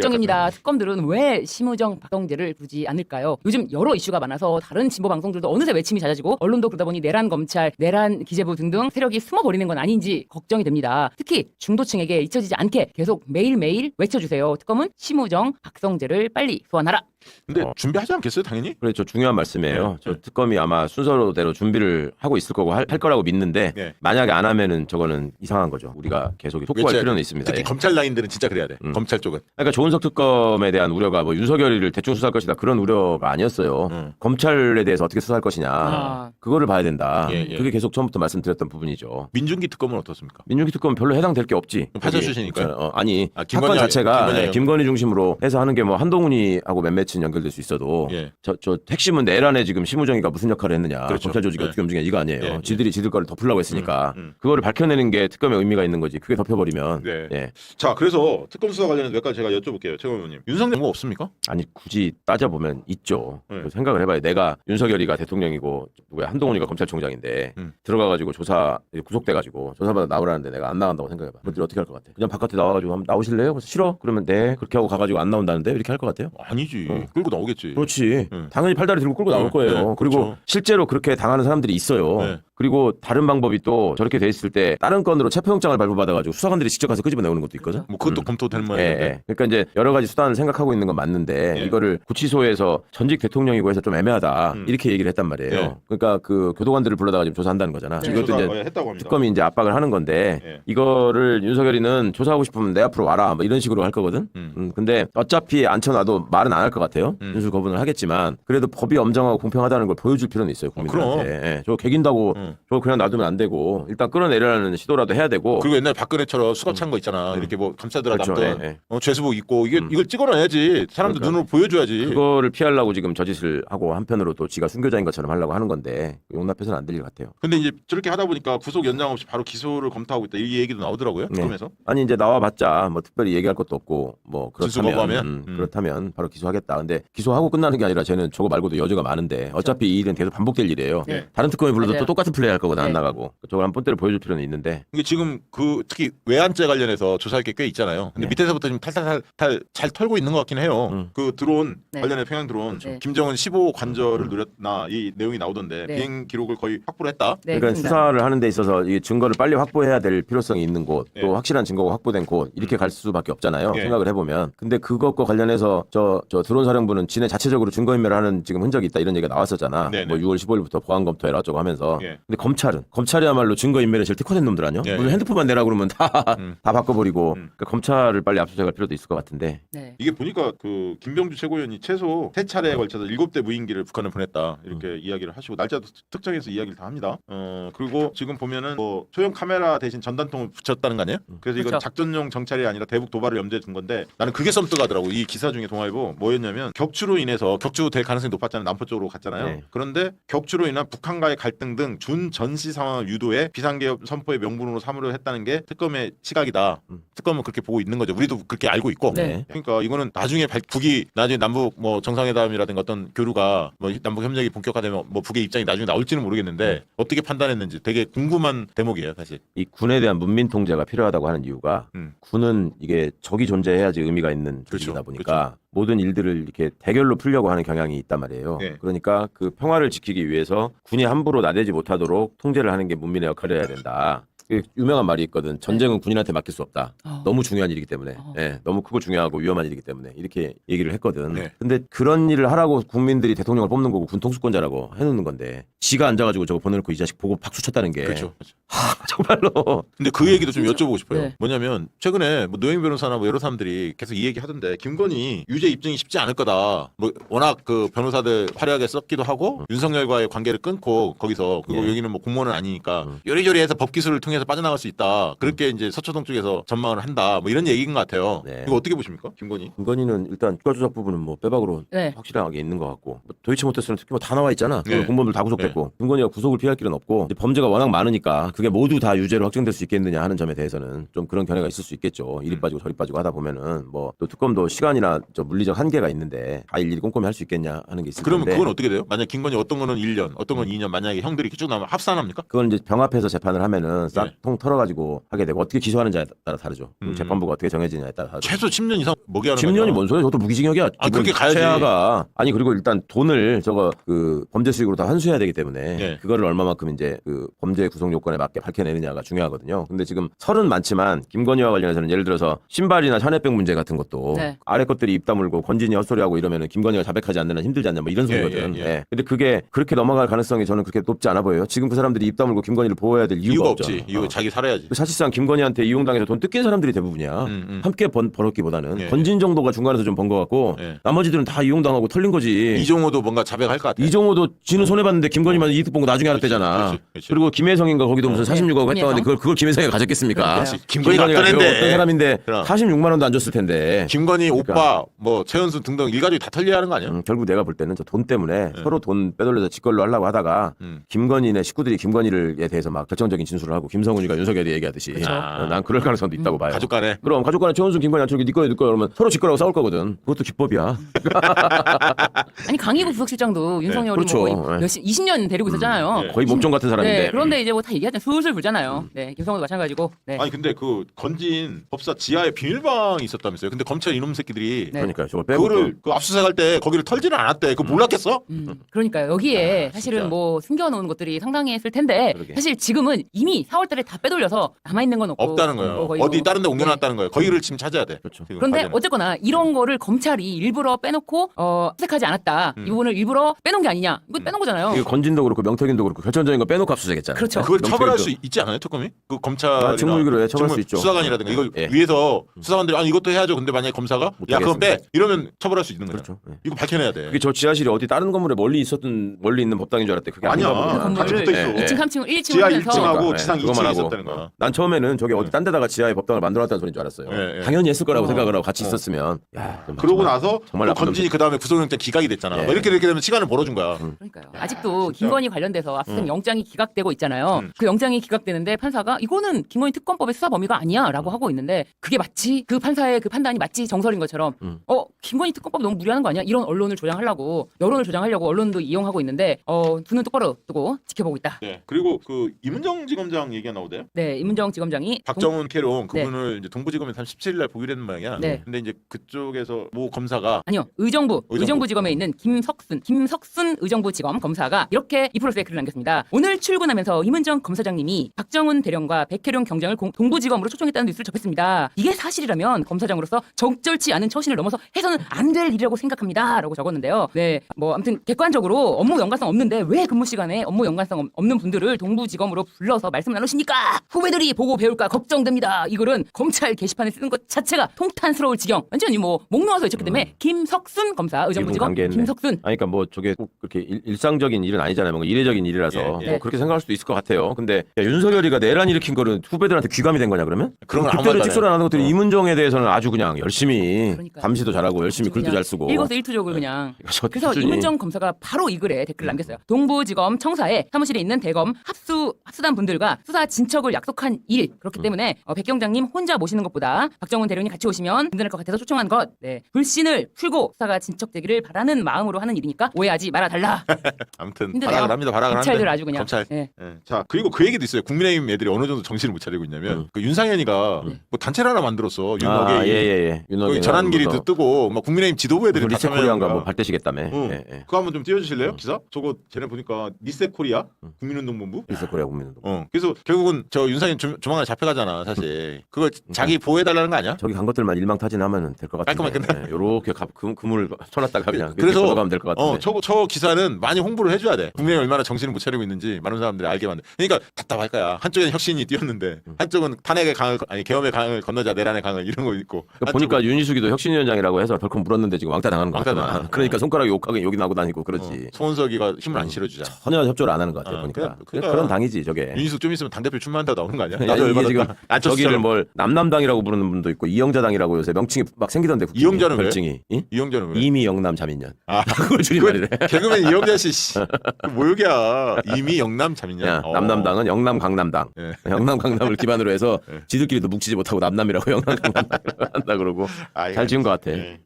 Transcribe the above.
걱정입니다. 특검들은 왜 심우정, 박성재를 부르지 않을까요? 요즘 여러 이슈가 많아서 다른 진보 방송들도 어느새 외침이 잦아지고 언론도 그러다 보니 내란 검찰, 내란 기재부 등등 세력이 숨어버리는 건 아닌지 걱정이 됩니다. 특히 중도층에게 잊혀지지 않게 계속 매일매일 외쳐주세요. 특검은 심우정, 박성재를 빨리 소환하라. 근데 준비하지 않겠어요, 당연히? 그렇죠. 중요한 말씀이에요. 네. 저 특검이 아마 순서대로 준비를 하고 있을 거고 할 거라고 믿는데 네. 만약에 안 하면은 저거는 이상한 거죠. 우리가 계속 속보할 그렇지. 필요는 있습니다. 특히 예. 검찰 라인들은 진짜 그래야 돼. 검찰 쪽은. 그러니까 조은석 특검에 대한 우려가 뭐 윤석열이를 대충 수사할 것이다 그런 우려가 아니었어요. 검찰에 대해서 어떻게 수사할 것이냐 그거를 봐야 된다. 예, 예. 그게 계속 처음부터 말씀드렸던 부분이죠. 민중기 특검은 어떻습니까? 민중기 특검은 별로 해당될 게 없지. 파자 출신이니까요. 아니 김건희 사건 자체가 김건희 김건희 중심으로 해서 하는 게 뭐 한동훈이하고 몇몇은 연결될 수 있어도 예. 저 핵심은 내란에 지금 심우정이가 무슨 역할을 했느냐. 그렇죠. 검찰 조직이 예. 어떻게 움직이냐 이거 아니에요. 예. 지들이 지들 거를 덮으려고 했으니까 그거를 밝혀내는 게 특검의 의미가 있는 거지. 그게 덮여버리면 네. 예. 자, 그래서 특검 수사 관련해서 몇 가지 제가 여쭤볼게요, 최 의원님. 윤석열 뭐 없습니까? 아니 굳이 따져보면 있죠. 네. 생각을 해봐요. 내가 윤석열이가 대통령이고 누구야 한동훈이가 검찰총장인데 들어가가지고 조사 구속돼가지고 조사받아 나오라는데 내가 안 나간다고 생각해봐. 그들 어떻게 할 것 같아? 그냥 바깥에 나와가지고 한번 나오실래요? 그래서 싫어? 그러면 네 그렇게 하고 가가지고 안 나온다는데 이렇게 할 것 같아요? 아니지. 끌고 나오겠지. 그렇지. 당연히 팔다리 들고 끌고 나올 거예요. 네, 그리고 그렇죠. 실제로 그렇게 당하는 사람들이 있어요. 네. 그리고 다른 방법이 또 저렇게 돼 있을 때 다른 건으로 체포영장을 발부받아가지고 수사관들이 직접 가서 끄집어내오는 것도 있거든. 뭐 그것도 검토될 예, 만한데. 예. 그러니까 이제 여러 가지 수단을 생각하고 있는 건 맞는데 예. 이거를 구치소에서 전직 대통령이고 해서 좀 애매하다 이렇게 얘기를 했단 말이에요. 예. 그러니까 그 교도관들을 불러다가 지금 조사한다는 거잖아. 네. 이것도 조사, 이제 했다고 합니다. 특검이 이제 압박을 하는 건데 예. 이거를 윤석열이는 조사하고 싶으면 내 앞으로 와라 뭐 이런 식으로 할 거거든. 근데 어차피 앉혀놔도 말은 안 할 것 같아요. 윤수 거부는 하겠지만 그래도 법이 엄정하고 공평하다는 걸 보여줄 필요는 있어요. 국민들한테. 예. 저거 개긴다고 저거 그냥 놔두면 안 되고 일단 끌어내려는 시도라도 해야 되고. 그리고 옛날 박근혜처럼 수갑 찬 거 있잖아. 이렇게 뭐 감싸더라 그렇죠. 남던 예, 죄수복 입고 이걸 찍어놔야지. 사람들 그러니까. 눈으로 보여줘야지. 그거를 피하려고 지금 저짓을 하고 한편으로 또 지가 순교자인 것처럼 하려고 하는 건데 용납해서는 안 될 것 같아요. 근데 이제 저렇게 하다 보니까 구속 연장 없이 바로 기소를 검토하고 있다 이 얘기도 나오더라고요. 네. 특검에서. 아니 이제 나와봤자 뭐 특별히 얘기할 것도 없고 뭐 진술 그렇다면 거부하면? 그렇다면 바로 기소하겠다. 근데 기소하고 끝나는 게 아니라 쟤는 저거 말고도 여지가 많은데 어차피 이 일은 계속 반복될 일이에요. 네. 다른 특검이 불러도 맞아요. 또 똑같은 플레이 할 거거든 안 네. 나가고 저걸 한 본때를 보여줄 필요는 있는데 이게 지금 그 특히 외환죄 관련해서 조사할 게 꽤 있잖아요. 근데 네. 밑에서부터 지금 탈탈탈 잘 털고 있는 것 같긴 해요. 그 드론 네. 관련해 평양 드론 네. 김정은 15 관절을 누렸나 이 내용이 나오던데 네. 비행 기록을 거의 확보를 했다. 네, 그러니까 그렇습니다. 수사를 하는 데 있어서 이 증거를 빨리 확보해야 될 필요성이 있는 곳, 또 네. 확실한 증거가 확보된 곳 이렇게 갈 수밖에 없잖아요. 네. 생각을 해보면. 근데 그것과 관련해서 저 드론 사령부는 지네 자체적으로 증거인멸을 하는 지금 흔적이 있다 이런 얘기가 나왔었잖아. 네, 네. 뭐 6월 15일부터 보안 검토해라 어쩌고 하면서. 네. 근데 검찰이야말로 증거인멸에 제일 특화된 놈들 아니야? 네. 무슨 핸드폰만 내라 그러면 다 바꿔버리고. 그러니까 검찰을 빨리 압수수색할 필요도 있을 것 같은데. 네. 이게 보니까 그 김병주 최고위원이 최소 3차례에 걸쳐서 7대 무인기를 북한에 보냈다 이렇게 이야기를 하시고 날짜도 특정해서 이야기를 다 합니다. 그리고 지금 보면은 뭐 소형 카메라 대신 전단통을 붙였다는 거 아니에요? 그래서 이건 그렇죠. 작전용 정찰이 아니라 대북 도발을 염두에 둔 건데 나는 그게 썸뜩하더라고. 이 기사 중에 동아일보 뭐였냐면 격추로 인해서 격추될 가능성이 높았잖아요. 남포 쪽으로 갔잖아요. 네. 그런데 격추로 인한 북한과의 갈등 등 준 전시 상황을 유도해 비상개업 선포의 명분으로 삼으려 했다는 게 특검의 시각이다. 특검은 그렇게 보고 있는 거죠. 우리도 그렇게 알고 있고. 네. 그러니까 이거는 나중에 북이 나중에 남북 뭐 정상회담이라든가 어떤 교류가 뭐 남북 협력이 본격화되면 뭐 북의 입장이 나중에 나올지는 모르겠는데 어떻게 판단했는지 되게 궁금한 대목이에요, 사실. 이 군에 대한 문민 통제가 필요하다고 하는 이유가 군은 이게 적이 존재해야지 의미가 있는 조직이다 보니까 모든 일들을 이렇게 대결로 풀려고 하는 경향이 있단 말이에요. 네. 그러니까 그 평화를 지키기 위해서 군이 함부로 나대지 못하도록 통제를 하는 게 문민의 역할이어야 된다. 그 유명한 말이 있거든. 전쟁은 군인한테 맡길 수 없다. 너무 중요한 일이기 때문에. 예, 너무 크고 중요하고 위험한 일이기 때문에 이렇게 얘기를 했거든. 네. 근데 그런 일을 하라고 국민들이 대통령을 뽑는 거고 군 통수권자라고 해놓는 건데 지가 앉아가지고 저거 보내놓고 이 자식 보고 박수 쳤다는 게 그렇죠. 정말로 근데 그 얘기도 좀 여쭤보고 싶어요. 네. 뭐냐면 최근에 뭐 노영 변호사나 뭐 여러 사람들이 계속 이 얘기 하던데 김건희 유죄 입증이 쉽지 않을 거다. 뭐 워낙 그 변호사들 화려하게 썼기도 하고 윤석열과의 관계를 끊고 거기서 그리고 예. 여기는 뭐 공무원은 아니니까 요리조리해서 법 기술을 통해서 빠져나갈 수 있다. 그렇게 이제 서초동 쪽에서 전망을 한다. 뭐 이런 얘기인 것 같아요. 네. 이거 어떻게 보십니까, 김건희? 김건희는 일단 추가 조작 부분은 뭐 빼박으로 네. 확실하게 있는 것 같고 도이치모터스는 특히 뭐 다 나와 있잖아. 네. 공무원들 다 구속됐고 김건희가 구속을 피할 길은 없고 이제 범죄가 워낙 많으니까 그게 모두 다 유죄로 확정될 수 있겠느냐 하는 점에 대해서는 좀 그런 견해가 있을 수 있겠죠. 이리 빠지고 저리 빠지고 하다 보면은 뭐 또 특검도 시간이나 저 물리적 한계가 있는데 다 일일이 꼼꼼히 할 수 있겠냐 하는 게 있을 그러면 텐데. 그건 어떻게 돼요? 만약 김건희 어떤 거는 1년, 어떤 건 2년 만약에 형들이 쭉 나면 합산합니까? 그건 이제 병합해서 재판을 하면은 싹 네. 통 털어가지고 하게 되고 어떻게 기소하는지에 따라 다르죠. 그리고 재판부가 어떻게 정해지냐에 따라 다르죠. 최소 10년 이상 먹게 하는 10년이 거냐? 뭔 소리야? 저것도 무기징역이야. 아, 그렇게 가야지. 최하가 아니 그리고 일단 돈을 저거 그 범죄 수익으로 다 환수해야 되기 때문에 네. 그거를 얼마만큼 이제 그 범죄 구성 요건에 맞게 밝혀내느냐가 중요하거든요. 근데 지금 설은 많지만 김건희와 관련해서는 예를 들어서 신발이나 샤넬백 문제 같은 것도 네. 아래 것들이 입 다물고 건진이 헛소리하고 이러면은 김건희가 자백하지 않는 한 힘들지 않냐 뭐 이런 소리거든. 예. 예. 근데 그게 그렇게 넘어갈 가능성이 저는 그렇게 높지 않아 보여요. 지금 그 사람들이 입 다물고 김건희를 보호해야 될 이유가 이유가 없죠. 없지. 이거 자기 살아야지. 사실상 김건희한테 이용당해서 돈 뜯긴 사람들이 대부분이야. 함께 벌었기보다는 예. 건진 정도가 중간에서 좀 번 것 같고 예. 나머지들은 다 이용당하고 털린 거지. 이종호도 뭔가 자백할 것 같아. 이종호도 지는 손해 봤는데 김건희만 이득 본 거 나중에 알았대잖아. 그렇지. 그리고 김혜성인가 거기도 무슨 46억 네. 했다는데 그걸 김혜성이가 가졌겠습니까? 그렇지. 김건희가 김건희가 어떤 그거 앤데. 어떤 사람인데 그럼. 46만 원도 안 줬을 텐데. 김건희 그러니까. 오빠 뭐 최은수 등등 일가족이 다 털려야 하는 거 아니야? 결국 내가 볼 때는 저 돈 때문에 서로 돈 빼돌려서 직걸로 하려고 하다가 김건희네 식구들이 김건희에 대해서 막 결정적인 진술을 하고 김성훈이가 윤석열이 얘기하듯이 난 그럴 가능성도 있다고 봐요. 가족 간에. 그럼 가족 간에 최원순 김건희 안철기 네 거야 네 거야 그러면 서로 직거라고 싸울 거거든. 그것도 기법이야. 아니 강희구 부속실장도 윤석열이 그렇죠. 뭐 네. 몇십 20년 데리고 있었잖아요. 네. 거의 목종 같은 사람인데. 네, 그런데 이제 뭐 다 얘기하잖아요. 술술 불잖아요. 네, 김성호도 마찬가지고. 네. 아니 근데 그 건진 법사 지하에 비밀방이 있었다면서요. 근데 검찰 이놈 새끼들이 네. 그러니까 저걸 빼고 그거를 그 압수수색할 때 거기를 털지는 않았대. 그거 몰랐겠어? 그러니까요. 여기에 사실은 진짜. 뭐 숨겨놓은 것들이 상당했을 텐데 그러게. 사실 지금은 이미 4월달에 다 빼돌려서 남아있는 건 없고 없다는 거예요. 거의 어디 뭐- 다른 데 네. 옮겨놨다는 거예요. 거기를 지금 찾아야 돼. 그렇죠. 지금 그런데 과제는. 어쨌거나 이런 거를 검찰이 일부러 빼놓고 수색하지 않았다. 이 부분을 일부러 빼놓은 게 아니냐. 이거 빼놓은 거잖아요. 이거 건진도 그렇고 명태균도 그렇고 결정적인 거 빼놓고 압수수색했잖아요. 그렇죠. 그걸 명태균도. 처벌할 수 있지 않아요, 특검이? 그 검찰 직무유기로 해, 처벌할 수 있죠. 수사관이라든가 이걸 예. 위에서 수사관들이 아니 이것도 해야죠. 근데 만약에 검사가 야 그건 빼 못하겠습니다. 이러면 처벌할 수 있는 거죠. 그렇죠. 예. 이거 밝혀내야 돼. 그게 저 지하실이 어디 다른 건물에 멀리 있는 법당인 줄 알았대. 그게 아니야. 아닌가 보구나. 같이 건물을 붙어 있어. 예. 2층, 3층, 1층 지하 하면서 1층하고 예, 지상 그것만 2층에 하고. 있었다는 거야. 난 처음에는 저게 어디 딴 데다가 지하에 법당을 만들어놨다는 소리인 줄 알았어요. 예, 예. 당연히 했을 거라고 생각을 하고 같이 있었으면. 야, 좀 그러고 정말- 나서 정말 또 나쁜 건진이 그 다음에 구속영장 기각이 됐잖아. 예. 뭐 이렇게 되면 시간을 벌어준 거야. 그러니까요. 아직도 김건희 관련돼서 압수수색 영장이 기각되고 있잖아요. 음. 그 영장이 기각되는데 판사가 이거는 김건희 특검법의 수사 범위가 아니야라고 하고 있는데 그게 마치 그 판사의 그 판단이 마치 정설인 것처럼 김건희 특검법 너무 무리하는 거 아니야? 이런 언론을 조장하려고 여론을 조장하려고 언론도 이용하고 있는데 두 눈 똑바로 뜨고 지켜보고 있다. 네. 그리고 그 이문정 지검장 얘기가 나오대요. 네, 임은정 지검장이 박정훈 캐롱 네. 그분을 이제 동부지검에 17일 날 보기로 했는 모양이야. 네. 근데 이제 그쪽에서 모 검사가 아니요 의정부지검에 있는 김석순 의정부지검 검사가 이렇게 이프로스에 글을 남겼습니다. 오늘 출근하면서 임은정 검사장님이 박정훈 대령과 백혜룡 경장을 동부지검으로 초청했다는 뉴스를 접했습니다. 이게 사실이라면 검사장으로서 적절치 않은 처신을 넘어서 해서는 안 될 일이라고 생각합니다라고 적었는데요. 네, 뭐 아무튼 객관적으로 업무 연관성 없는데 왜 근무 시간에 업무 연관성 없는 분들을 동부지검으로 불러서 말씀 나누십니까? 후배들이 보고 배울까 걱정됩니다. 이 글은 검찰 게시판에 쓰는 것 자체가 통탄스러울 지경. 완전히 뭐 목 놓아서 외쳤기 때문에 김석순 검사 의정부지검 관계했네. 김석순. 아니, 그러니까 뭐 저게 꼭 그렇게 일상적인 일은 아니잖아요. 뭔가 이례적인 일이라서 예, 예. 뭐 그렇게 생각할 수도 있을 것 같아요. 근데 야, 윤석열이가 내란 일으킨 거는 후배들한테 귀감이 된 거냐 그러면? 그런 건 아무 그때로 말도 안 직설 안 하는 것들이 어. 이문정에 대해서는 아주 그냥 열심히 그러니까요. 감시도 잘하고 열심히 글도 그냥 잘 쓰고. 일거수일투족을 그냥. 저 그래서 수준이- 임은정 검사가 바로 이 글에 댓글을 남겼어요. 동부지검 청사에 사무실에 있는 대검 합수단 분들과 수사 진척을 약속한 일. 그렇기 때문에 백 경장님 혼자 모시는 것보다 박정훈 대령이 같이 오시면 든든할 것 같아서 초청한 것. 네. 불신을 풀고 수사가 진척되기를 바라는 마음으로 하는 일이니까 오해하지 말아달라. 아무튼 힘드네요. 발악을 합니다. 발악을 검찰들 하는데 아주 그냥. 검찰. 네. 예. 자 그리고 그 얘기도 있어요. 국민의힘 애들이 어느 정도 정신을 못 차리고 있냐면 그 윤상현이가 뭐 단체를 하나 만들었어. 아, 윤석이 예. 거기 전환길이도 뜨고 막 국민의힘 지도부 애들이 다 리세 참여하는 코리안가 거야. 뭐 발대시겠다며. 응. 예, 예. 그거 한번 좀 띄워주실래요? 기사? 저거 쟤네 보니까 니세 코리아 국민운동본부. 리세 코리아 국민운동. 그래서 결국은 저 윤상현 조만간 잡혀가잖아 사실. 그거 자기 보호해달라는 거 아니야? 저기 간 것들만 일망타진하면 될 것 같은데. 깔끔하게 끝나. 요렇게 그물을 쳐놨다가 그냥 그래서 가면 될 것 같은데. 저 기사는 많이 홍보를 해줘야 돼. 국민이 얼마나 정신을 못 차리고 있는지 많은 사람들이 알게 만들. 그러니까 답답할 거야. 한쪽에는 혁신이 뛰었는데 한쪽은 탄핵의 강을 아니 계엄의 강을 건너자 내란의 강을 이런 거 있고. 그러니까 보니까 윤희숙이도 혁신위원장이라고 해서 덜컥 물었는데 지금 왕따 당하는 거 왕따 같구나. 당하는 그러니까 손가락이 욕하게 여기 나고 다니고 그러지. 송원석이가 힘을 안 실어주자. 전혀 협조를 안 하는 것 같아요. 보니까. 그러니까 그런 당이지 저게. 윤희숙 좀 있으면 당대표 출마한다 나오는 거 아니야? 야, 나도 이게 지금 열받았다. 안 저기를 쳤어. 뭘 남남당이라고 부르는 분도 있고 이영자당이라고 요새 명칭이 막 생기던데. 이영자는 왜? 별칭이. 이? 이영자는 왜? 이미 영남 자민련. 아, 그걸 줄임말이래. 개그맨 이영자 씨, 그 모욕이야. 이미 영남 자민냐. 야, 남남당은 영남 강남당. 예. 영남 강남을 기반으로 해서 예. 지들끼리도 뭉치지 못하고 남남이라고 영남 강남이라고 한다 그러고 아, 잘 지은 것 같아. 예.